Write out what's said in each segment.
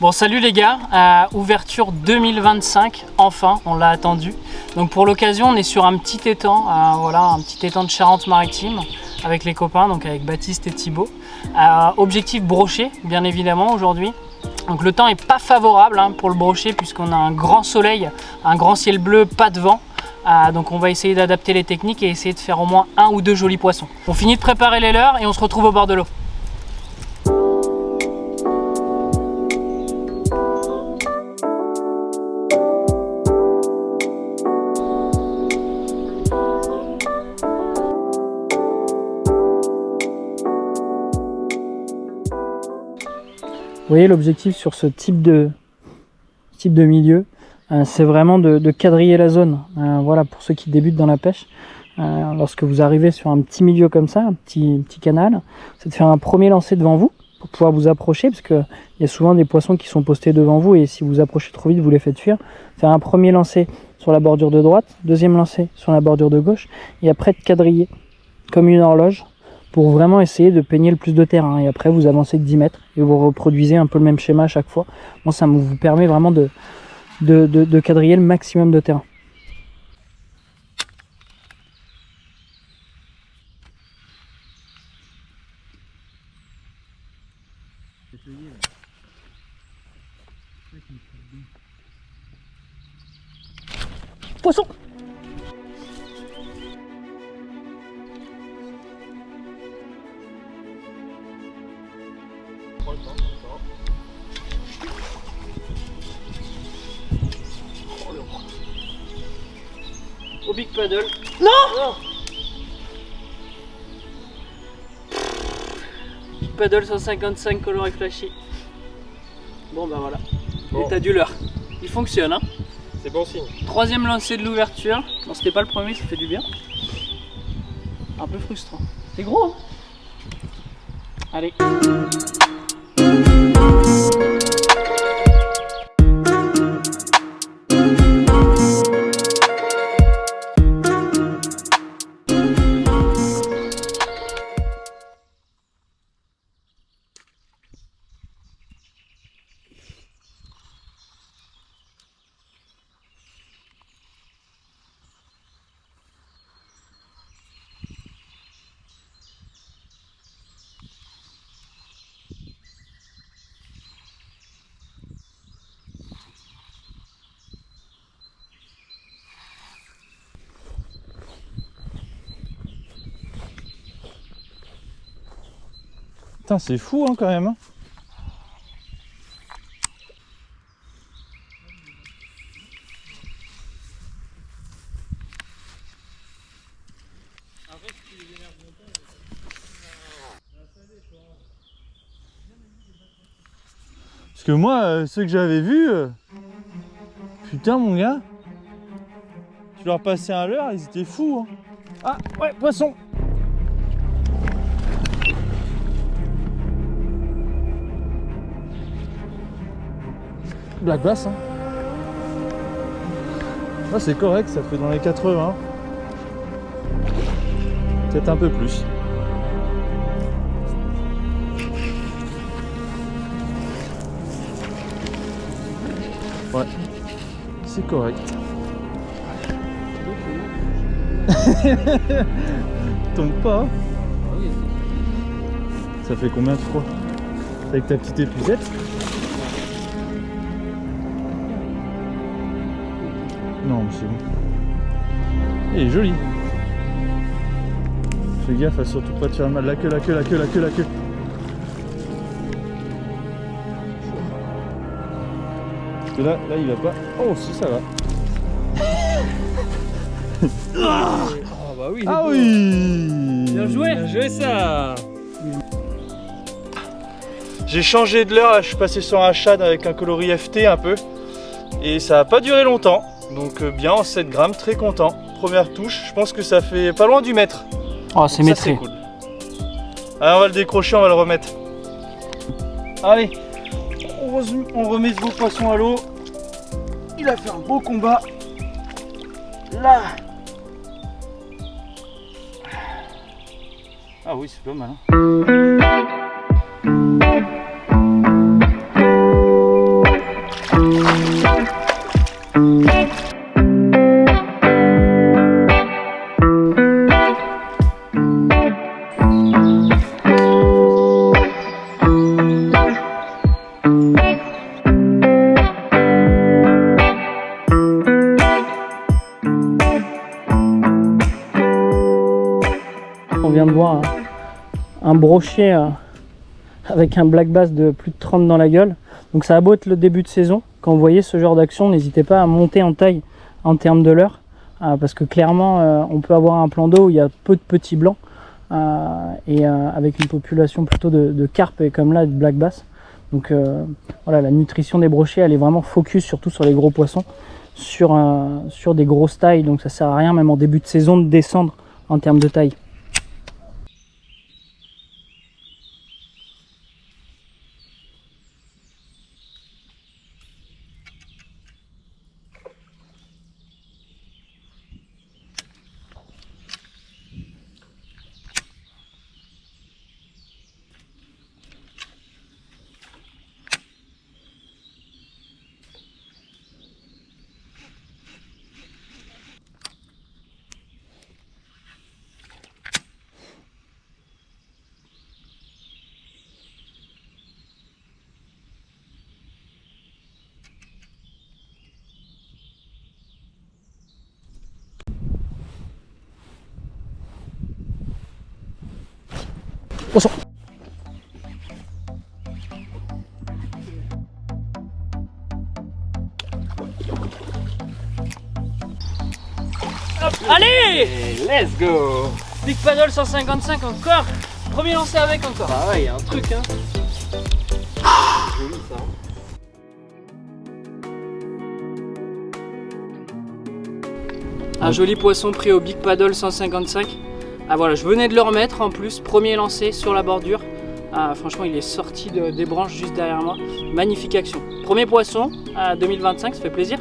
Bon, salut les gars, ouverture 2025, enfin, on l'a attendu. Donc pour l'occasion, on est sur un petit étang, voilà, un petit étang de Charente-Maritime avec les copains, donc avec Baptiste et Thibaut. Objectif brochet, bien évidemment, aujourd'hui. Donc le temps est pas favorable pour le brochet puisqu'on a un grand soleil, un grand ciel bleu, pas de vent. Donc on va essayer d'adapter les techniques et essayer de faire au moins 1 ou 2 jolis poissons. On finit de préparer les leurres et on se retrouve au bord de l'eau. Vous voyez, l'objectif sur ce type de milieu, c'est vraiment de quadriller la zone. Voilà, pour ceux qui débutent dans la pêche, lorsque vous arrivez sur un petit milieu comme ça, un petit canal, c'est de faire un premier lancer devant vous pour pouvoir vous approcher, parce qu'il y a souvent des poissons qui sont postés devant vous et si vous approchez trop vite, vous les faites fuir. Faire un premier lancer sur la bordure de droite, deuxième lancer sur la bordure de gauche, et après de quadriller comme une horloge, pour vraiment essayer de peigner le plus de terrain. Et après, vous avancez de 10 mètres et vous reproduisez un peu le même schéma à chaque fois. Bon, ça vous permet vraiment de quadriller le maximum de terrain. Poisson! Au big paddle. Non, non. Big paddle 155 coloré flashy. Bon bah voilà. Bon. L'état du leurre. Il fonctionne, hein. C'est bon signe. Troisième lancé de l'ouverture. Non, c'était pas le premier, ça fait du bien. Un peu frustrant. C'est gros, hein. Allez. Putain, c'est fou hein, quand même. Hein. Parce que moi, ceux que j'avais vus, putain mon gars, tu leur passais un leurre, ils étaient fous. Hein. Ah ouais, poisson. Black bass, hein. Ah, c'est correct, ça fait dans les 80. Peut-être un peu plus. Ouais, c'est correct. Tombe pas. Hein. Ça fait combien tu crois? Avec ta petite épuisette? Non, mais c'est bon. Il est joli. Fais gaffe à surtout pas te faire mal. La queue, la queue, la queue, la queue, la queue. Parce que là, il va pas. Oh, si ça va. Ah bah oui. Ah oui. Bien joué. Bien joué ça. J'ai changé de leurre, là je suis passé sur un shad avec un coloris FT un peu. Et ça n'a pas duré longtemps. Donc bien en 7 grammes, très content. Première touche, je pense que ça fait pas loin du mètre. Oh, c'est maîtrisé. Cool. Allez, on va le décrocher, on va le remettre. Allez, on remet ce beau poisson à l'eau. Il a fait un beau combat. Là. Ah oui, c'est pas mal. Hein. On vient de voir un brochet avec un black bass de plus de 30 dans la gueule. Donc ça a beau être le début de saison, quand vous voyez ce genre d'action, n'hésitez pas à monter en taille en termes de leurre, parce que clairement on peut avoir un plan d'eau où il y a peu de petits blancs, et avec une population plutôt de carpes et comme là de black bass. Donc voilà, la nutrition des brochets elle est vraiment focus surtout sur les gros poissons, sur des grosses tailles, donc ça sert à rien même en début de saison de descendre en termes de taille. Poisson. Hop, allez, let's go. Big Paddle 155 encore. Premier lancé avec encore. Ah ouais, il y a un truc hein. Joli ça. Un joli poisson pris au Big Paddle 155. Ah voilà, je venais de le remettre en plus, premier lancé sur la bordure. Ah, franchement, il est sorti des branches juste derrière moi. Magnifique action. Premier poisson, 2025, ça fait plaisir.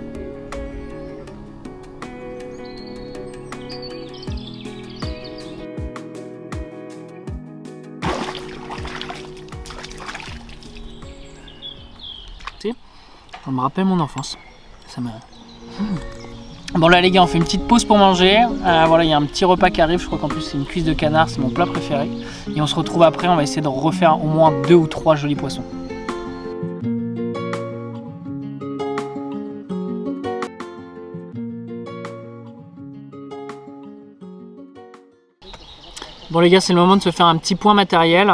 Ça me rappelle mon enfance. Ça me... Bon là les gars, on fait une petite pause pour manger. Voilà, il y a un petit repas qui arrive. Je crois qu'en plus c'est une cuisse de canard, c'est mon plat préféré. Et on se retrouve après, on va essayer de refaire au moins 2 ou 3 jolis poissons. Bon les gars, c'est le moment de se faire un petit point matériel.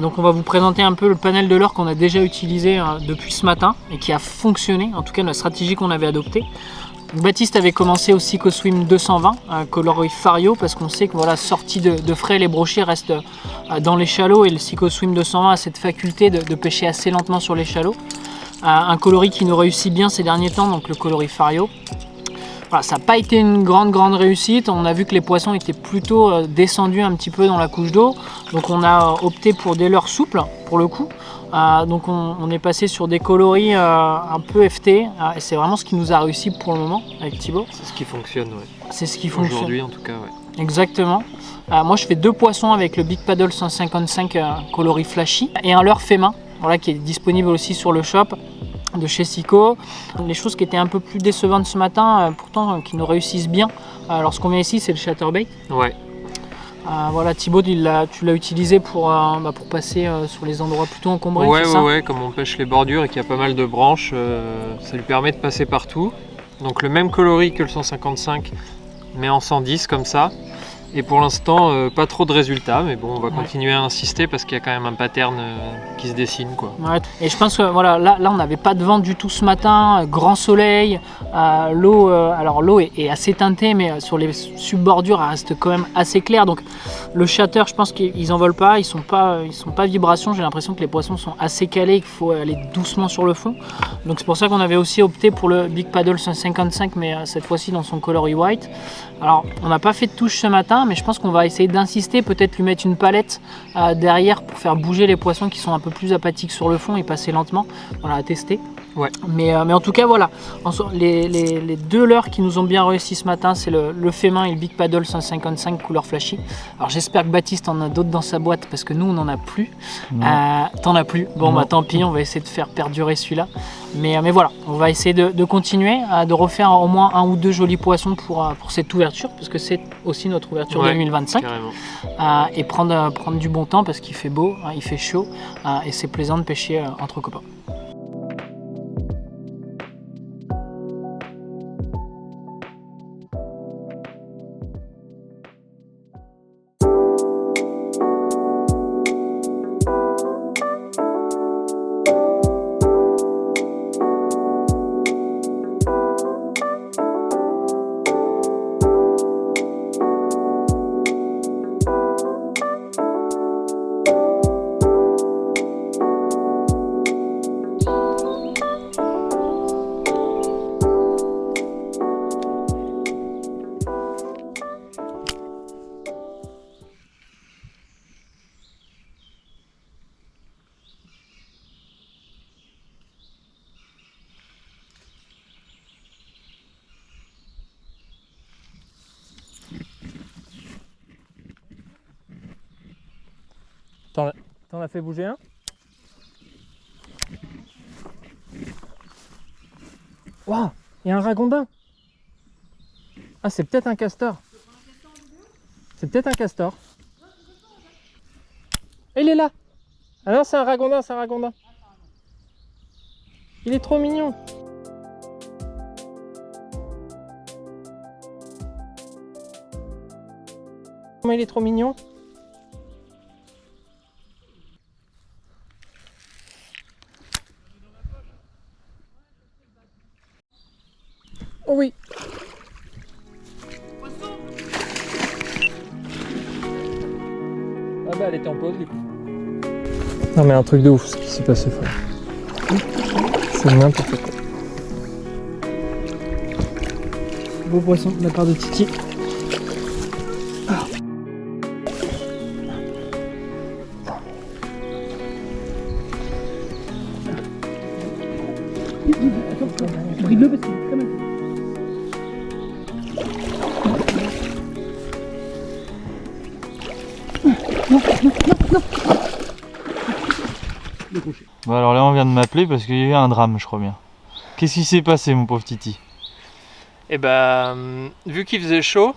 Donc on va vous présenter un peu le panel de leurre qu'on a déjà utilisé depuis ce matin et qui a fonctionné, en tout cas la stratégie qu'on avait adoptée. Baptiste avait commencé au Psychoswim 220, coloris Fario, parce qu'on sait que voilà, sorti de frais, les brochets restent dans les chalots et le Psychoswim 220 a cette faculté de pêcher assez lentement sur les chalots. Un coloris qui nous réussit bien ces derniers temps, donc le coloris Fario. Voilà, ça n'a pas été une grande réussite, on a vu que les poissons étaient plutôt descendus un petit peu dans la couche d'eau, donc on a opté pour des leurres souples pour le coup. Donc on est passé sur des coloris un peu FT, et c'est vraiment ce qui nous a réussi pour le moment avec Thibaut. C'est ce qui fonctionne, ouais. C'est ce qui fonctionne. Aujourd'hui en tout cas, ouais. Exactement. Moi je fais 2 poissons avec le Big Paddle 155 coloris flashy et un leurre fait main, voilà, qui est disponible aussi sur le shop de chez Sico. Les choses qui étaient un peu plus décevantes ce matin, pourtant qui nous réussissent bien lorsqu'on vient ici, c'est le chatterbait. Ouais. Voilà, Thibaut, tu l'as utilisé pour passer sur les endroits plutôt encombrés. Ouais, comme on pêche les bordures et qu'il y a pas mal de branches, ça lui permet de passer partout. Donc le même coloris que le 155, mais en 110 comme ça. Et pour l'instant, pas trop de résultats, mais bon, on va continuer à insister parce qu'il y a quand même un pattern qui se dessine, quoi. Ouais. Et je pense que voilà, là on n'avait pas de vent du tout ce matin, grand soleil, l'eau, alors l'eau est assez teintée, mais sur les subbordures, elle reste quand même assez claire. Donc le chatter, je pense qu'ils en veulent pas, ils sont pas vibrations. J'ai l'impression que les poissons sont assez calés, qu'il faut aller doucement sur le fond. Donc c'est pour ça qu'on avait aussi opté pour le Big Paddle 155, mais cette fois-ci dans son coloris white. Alors on n'a pas fait de touche ce matin, mais je pense qu'on va essayer d'insister, peut-être lui mettre une palette derrière pour faire bouger les poissons qui sont un peu plus apathiques sur le fond et passer lentement. Voilà, à tester. Ouais. Mais en tout cas, voilà. Les deux leurres qui nous ont bien réussi ce matin, c'est le fait main et le Big Paddle 155 couleur flashy. Alors j'espère que Baptiste en a d'autres dans sa boîte parce que nous, on n'en a plus. T'en as plus. Bon, bah tant pis, on va essayer de faire perdurer celui-là. Mais voilà, on va essayer de continuer, de refaire au moins 1 ou 2 jolis poissons pour cette ouverture, parce que c'est aussi notre ouverture 2025. Et prendre du bon temps parce qu'il fait beau, il fait chaud, et c'est plaisant de pêcher entre copains. T'en as fait bouger un? Waouh, il y a un ragondin. Ah, c'est peut-être un castor. C'est peut-être un castor. Il est là. Ah non, c'est un ragondin, c'est un ragondin. Il est trop mignon. Comment il est trop mignon. Oh oui. Ah bah elle était en pause du coup. Non mais un truc de ouf ce qui s'est passé, frère. C'est n'importe quoi. Beau poisson de la part de Titi. Brille-le parce qu'il est très mal. Bon alors là on vient de m'appeler parce qu'il y a eu un drame je crois bien. Qu'est-ce qui s'est passé mon pauvre Titi? Et bah vu qu'il faisait chaud,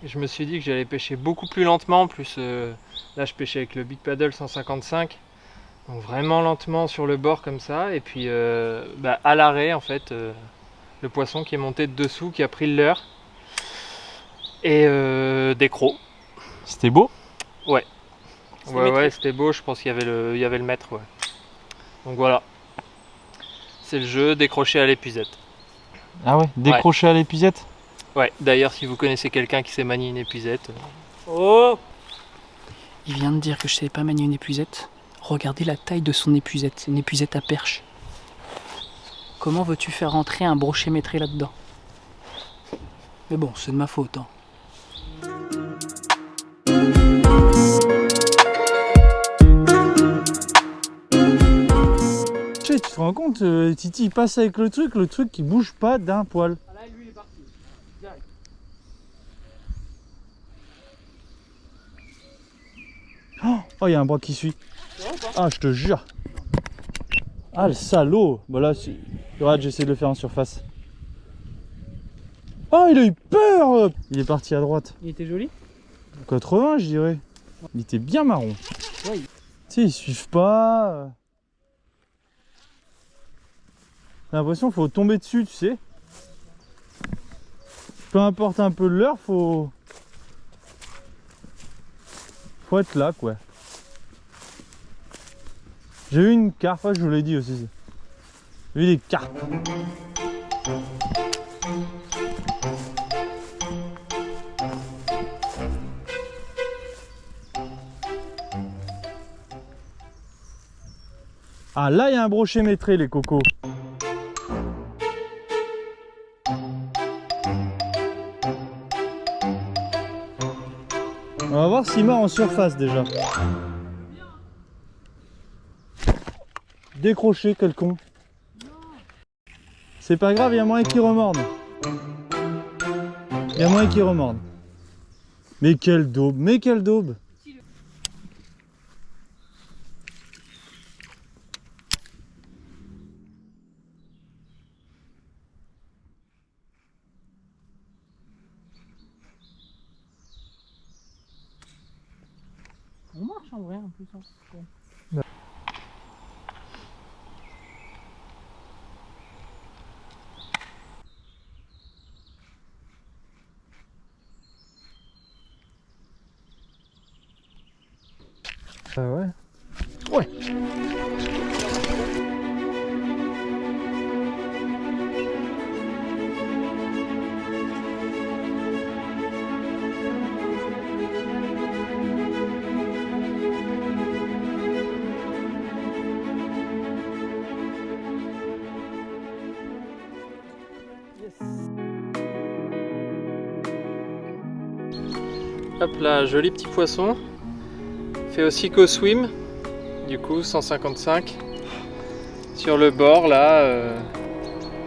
je me suis dit que j'allais pêcher beaucoup plus lentement. En plus là je pêchais avec le Big Paddle 155. Donc vraiment lentement sur le bord comme ça. Et puis à l'arrêt en fait le poisson qui est monté de dessous, qui a pris le leurre. Et des crocs. C'était beau? Ouais. Ouais, c'était beau, je pense qu'il y avait le maître, ouais. Donc voilà. C'est le jeu, décroché à l'épuisette. Ah ouais, décroché à l'épuisette? Ouais, d'ailleurs si vous connaissez quelqu'un qui sait manier une épuisette. Oh! Il vient de dire que je savais pas manier une épuisette. Regardez la taille de son épuisette, c'est une épuisette à perche. Comment veux-tu faire rentrer un brochet maîtré là-dedans? Mais bon, c'est de ma faute, hein. Tu te rends compte, Titi il passe avec le truc qui bouge pas d'un poil. Ah là, lui il est parti. Direct. Oh, il y a un bras qui suit. Ah, je te jure. Ah, le salaud. Bon là, regarde, j'essaie de le faire en surface. Oh, il a eu peur. Il est parti à droite. Il était joli? 80, je dirais. Il était bien marron. Ouais. Tu sais, ils suivent pas. J'ai l'impression qu'il faut tomber dessus, tu sais. Peu importe un peu l'heure, faut être là, quoi. J'ai eu une carpe, je vous l'ai dit aussi. J'ai eu des carpes. Ah là, il y a un brochet maîtré, les cocos. On va voir s'il mord en surface déjà. Décroché, quel con. C'est pas grave, il y a moyen qu'il remorde. Il y a moyen qu'il remorde. Mais quelle daube, mais quelle daube. On marche en vrai en plus. Ouais. Ouais. Hop là, joli petit poisson. Fait aussi qu'au swim, du coup 155. Sur le bord là,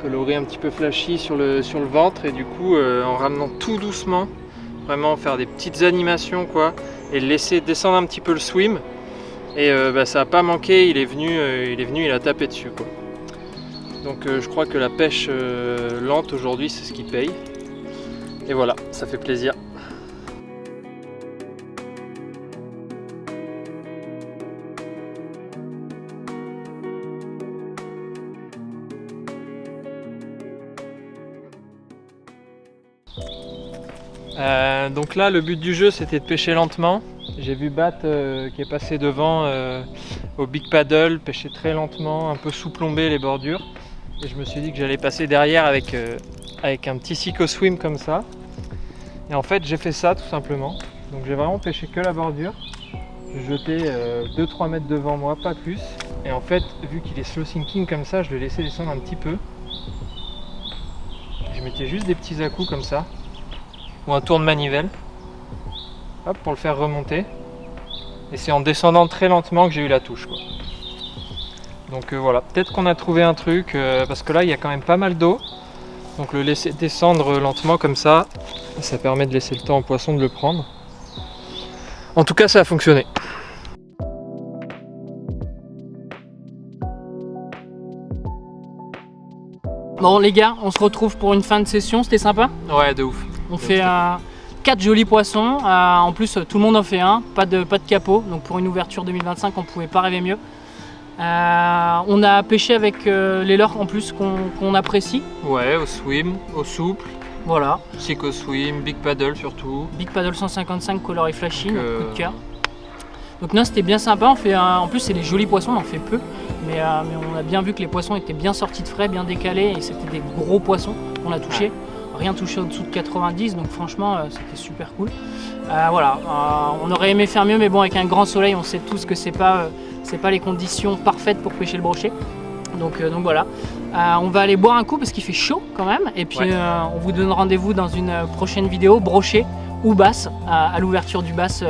coloris un petit peu flashy sur le ventre et du coup en ramenant tout doucement, vraiment faire des petites animations quoi, et le laisser descendre un petit peu le swim. Et ça n'a pas manqué, il est venu, il a tapé dessus quoi. Donc je crois que la pêche lente aujourd'hui c'est ce qui paye. Et voilà, ça fait plaisir. Donc là le but du jeu c'était de pêcher lentement. J'ai vu Bat qui est passé devant au Big Paddle, pêcher très lentement, un peu sous-plomber les bordures. Et je me suis dit que j'allais passer derrière avec un petit Seiko Swim comme ça. Et en fait j'ai fait ça tout simplement. Donc j'ai vraiment pêché que la bordure. J'ai jeté 2-3 mètres devant moi, pas plus. Et en fait vu qu'il est slow sinking comme ça, je le laissais descendre un petit peu. Je mettais juste des petits à-coups comme ça. Ou un tour de manivelle, hop, pour le faire remonter. Et c'est en descendant très lentement que j'ai eu la touche quoi. Donc voilà, peut-être qu'on a trouvé un truc, parce que là il y a quand même pas mal d'eau. Donc le laisser descendre lentement comme ça, ça permet de laisser le temps au poisson de le prendre. En tout cas ça a fonctionné. Bon les gars, on se retrouve pour une fin de session, c'était sympa. Ouais, de ouf. On fait 4 jolis poissons, en plus tout le monde en fait un, pas de capot, donc pour une ouverture 2025 on pouvait pas rêver mieux. On a pêché avec les leurres en plus qu'on apprécie. Ouais, au swim, au souple. Voilà. Seiko Swim, Big Paddle surtout. Big Paddle 155 coloris flashy, notre coup de cœur. Donc non, c'était bien sympa, on fait en plus c'est des jolis poissons, on en fait peu. Mais on a bien vu que les poissons étaient bien sortis de frais, bien décalés, et c'était des gros poissons qu'on a touchés. Ouais. Rien touché au-dessous de 90, donc franchement c'était super cool. Voilà, on aurait aimé faire mieux, mais bon avec un grand soleil on sait tous que c'est pas les conditions parfaites pour pêcher le brochet. Donc voilà, on va aller boire un coup parce qu'il fait chaud quand même, et puis ouais. On vous donne rendez-vous dans une prochaine vidéo, brochet ou basse, à l'ouverture du basse